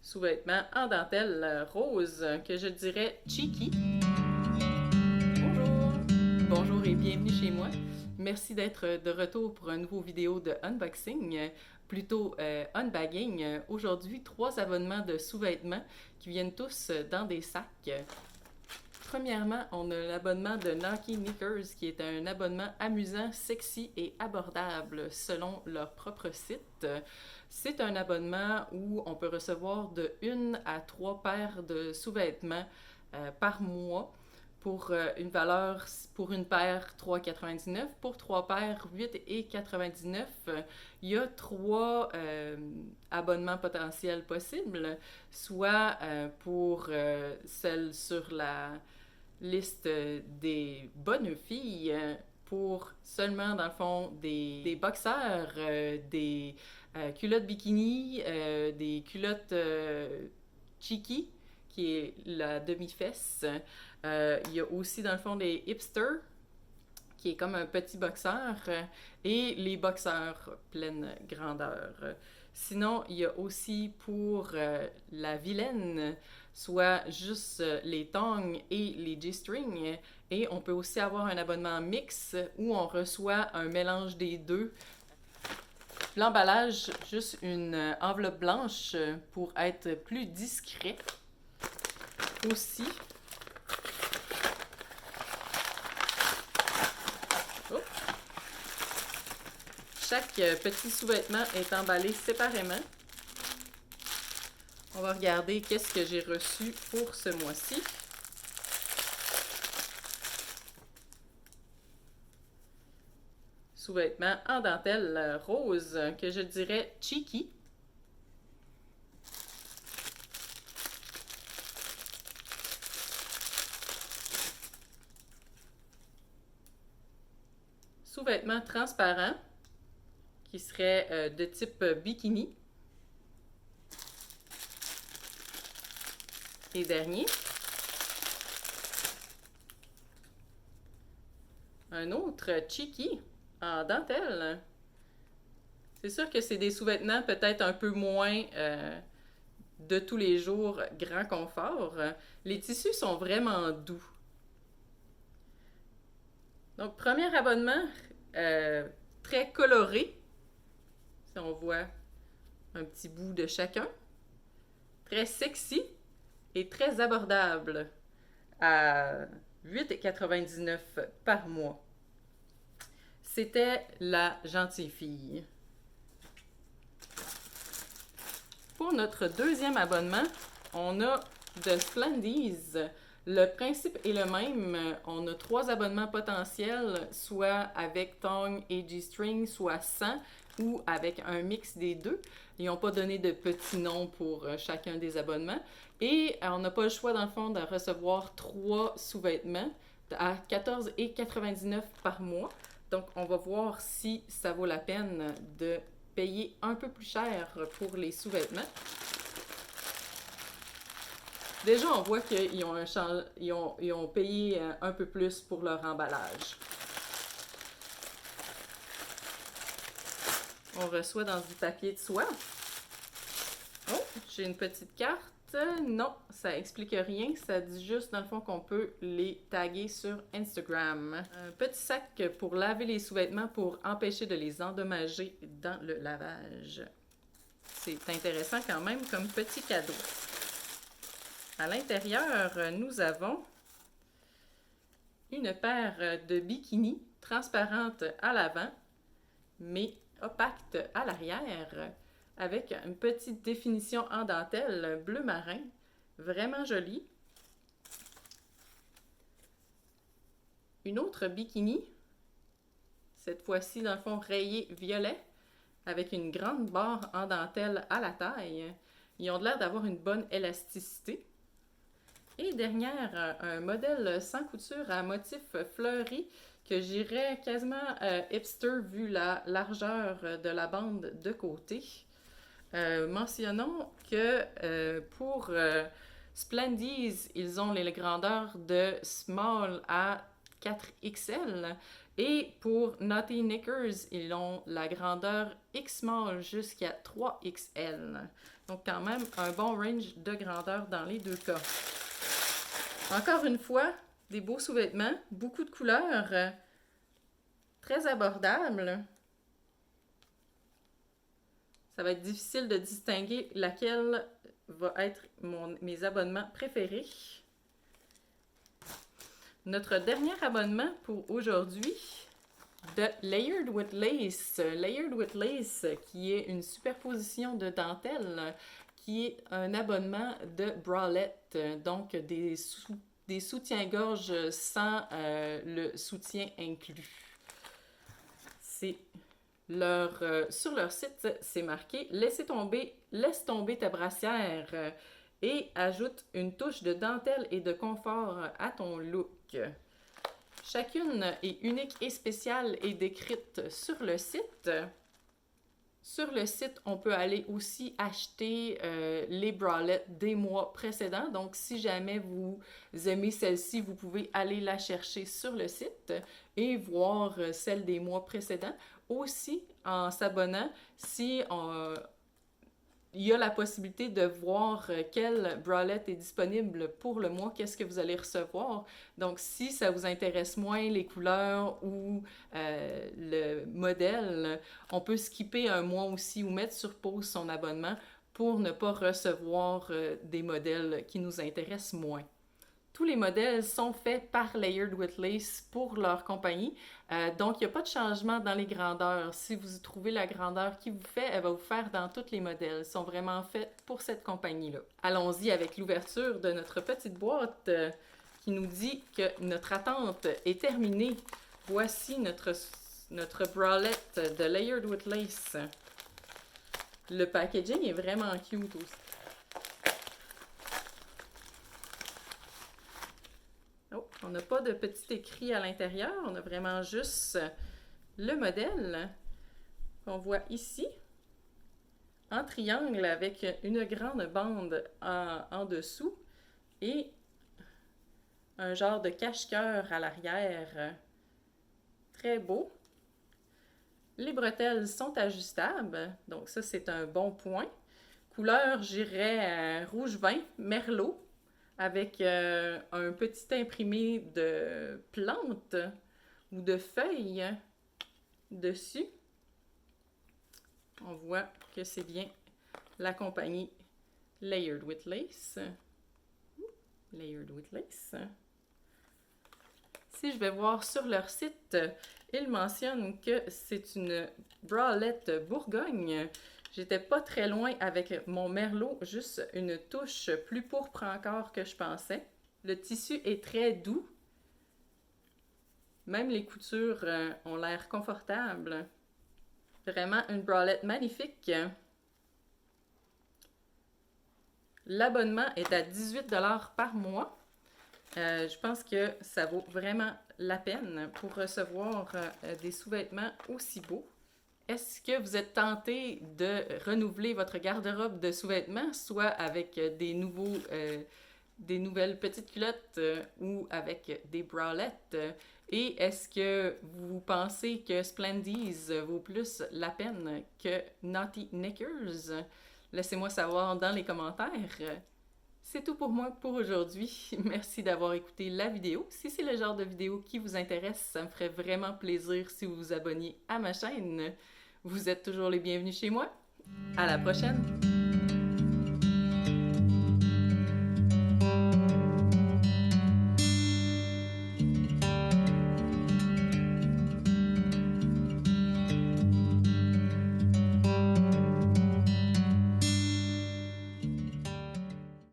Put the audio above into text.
sous-vêtements en dentelle rose que je dirais cheeky. Bonjour! Bonjour et bienvenue chez moi. Merci d'être de retour pour une nouvelle vidéo de unboxing, plutôt unbagging. Aujourd'hui, 3 abonnements de sous-vêtements qui viennent tous dans des sacs. Premièrement, on a l'abonnement de Nike Knickers, qui est un abonnement amusant, sexy et abordable selon leur propre site. C'est un abonnement où on peut recevoir de 1 à 3 paires de sous-vêtements par mois pour une valeur, pour une paire 3,99, pour 3 paires 8,99. Il y a 3 abonnements potentiels possibles, soit pour celle sur la liste des bonnes filles pour seulement, dans le fond, des boxeurs, des culottes bikini, des culottes cheeky, qui est la demi-fesse. Il y a aussi, dans le fond, des hipsters, qui est comme un petit boxeur, et les boxeurs pleine grandeur. Sinon, il y a aussi pour la vilaine, soit juste les tongs et les G-strings. Et on peut aussi avoir un abonnement mix où on reçoit un mélange des deux. L'emballage, juste une enveloppe blanche pour être plus discret. Aussi, oh, chaque petit sous-vêtement est emballé séparément. On va regarder qu'est-ce que j'ai reçu pour ce mois-ci. Sous-vêtements en dentelle rose que je dirais cheeky. Sous-vêtements transparents qui serait de type bikini. Et dernier, un autre cheeky en dentelle. C'est sûr que c'est des sous-vêtements peut-être un peu moins de tous les jours, grand confort. Les tissus sont vraiment doux. Donc, premier abonnement, très coloré. Si on voit un petit bout de chacun. Très sexy et très abordable à 8,99 par mois. C'était la gentille fille. Pour notre deuxième abonnement, on a de Splendies. Le principe est le même. On a 3 abonnements potentiels, soit avec tongs et G-string, soit sans, ou avec un mix des deux. Ils n'ont pas donné de petits noms pour chacun des abonnements. Et on n'a pas le choix, dans le fond, de recevoir 3 sous-vêtements à 14,99 par mois. Donc, on va voir si ça vaut la peine de payer un peu plus cher pour les sous-vêtements. Déjà, on voit qu'ils ont payé un peu plus pour leur emballage. On reçoit dans du papier de soie. Oh, j'ai une petite carte. Non, ça explique rien. Ça dit juste, dans le fond, qu'on peut les taguer sur Instagram. Un petit sac pour laver les sous-vêtements pour empêcher de les endommager dans le lavage. C'est intéressant quand même comme petit cadeau. À l'intérieur, nous avons une paire de bikinis transparentes à l'avant, mais opaques à l'arrière, avec une petite définition en dentelle bleu marin, vraiment jolie. Une autre bikini, cette fois-ci dans le fond rayé violet, avec une grande barre en dentelle à la taille. Ils ont l'air d'avoir une bonne élasticité. Et dernière, un modèle sans couture à motif fleuri que j'irais quasiment hipster vu la largeur de la bande de côté. Mentionnons que pour Splendies, ils ont les grandeurs de small à 4XL Et pour Naughty Knickers, ils ont la grandeur X-Small jusqu'à 3XL. Donc quand même un bon range de grandeur dans les deux cas. Encore une fois, des beaux sous-vêtements, beaucoup de couleurs, très abordables. Ça va être difficile de distinguer laquelle va être mes abonnements préférés. Notre dernier abonnement pour aujourd'hui, de Layered with Lace. Layered with Lace, qui est une superposition de dentelle, qui est un abonnement de bralettes, donc des soutiens-gorge sans le soutien inclus. C'est sur leur site, c'est marqué « Laisse tomber ta brassière » et ajoute une touche de dentelle et de confort à ton look. Chacune est unique et spéciale et décrite sur le site. Sur le site, on peut aller aussi acheter les bralettes des mois précédents. Donc, si jamais vous aimez celle-ci, vous pouvez aller la chercher sur le site et voir celle des mois précédents. Aussi, en s'abonnant, si il y a la possibilité de voir quelle bralette est disponible pour le mois, qu'est-ce que vous allez recevoir. Donc, si ça vous intéresse moins les couleurs ou le modèle, on peut skipper un mois aussi ou mettre sur pause son abonnement pour ne pas recevoir des modèles qui nous intéressent moins. Tous les modèles sont faits par Layered with Lace pour leur compagnie. Donc, il n'y a pas de changement dans les grandeurs. Si vous trouvez la grandeur qui vous fait, elle va vous faire dans tous les modèles. Ils sont vraiment faits pour cette compagnie-là. Allons-y avec l'ouverture de notre petite boîte qui nous dit que notre attente est terminée. Voici notre bralette de Layered with Lace. Le packaging est vraiment cute aussi. Oh, on n'a pas de petit écrit à l'intérieur, on a vraiment juste le modèle qu'on voit ici, en triangle avec une grande bande en dessous et un genre de cache-cœur à l'arrière. Très beau. Les bretelles sont ajustables, donc ça c'est un bon point. Couleur, j'irais rouge vin, merlot, avec un petit imprimé de plantes ou de feuilles dessus. On voit que c'est bien la compagnie Layered with Lace. Layered with Lace. Si je vais voir sur leur site, ils mentionnent que c'est une bralette Bourgogne. J'étais pas très loin avec mon merlot, juste une touche plus pourpre encore que je pensais. Le tissu est très doux. Même les coutures ont l'air confortables. Vraiment une bralette magnifique. L'abonnement est à 18 $ par mois. Je pense que ça vaut vraiment la peine pour recevoir des sous-vêtements aussi beaux. Est-ce que vous êtes tenté de renouveler votre garde-robe de sous-vêtements, soit avec des nouvelles petites culottes ou avec des bralettes? Et est-ce que vous pensez que Splendies vaut plus la peine que Naughty Knickers? Laissez-moi savoir dans les commentaires. C'est tout pour moi pour aujourd'hui. Merci d'avoir écouté la vidéo. Si c'est le genre de vidéo qui vous intéresse, ça me ferait vraiment plaisir si vous vous abonniez à ma chaîne. Vous êtes toujours les bienvenus chez moi. À la prochaine!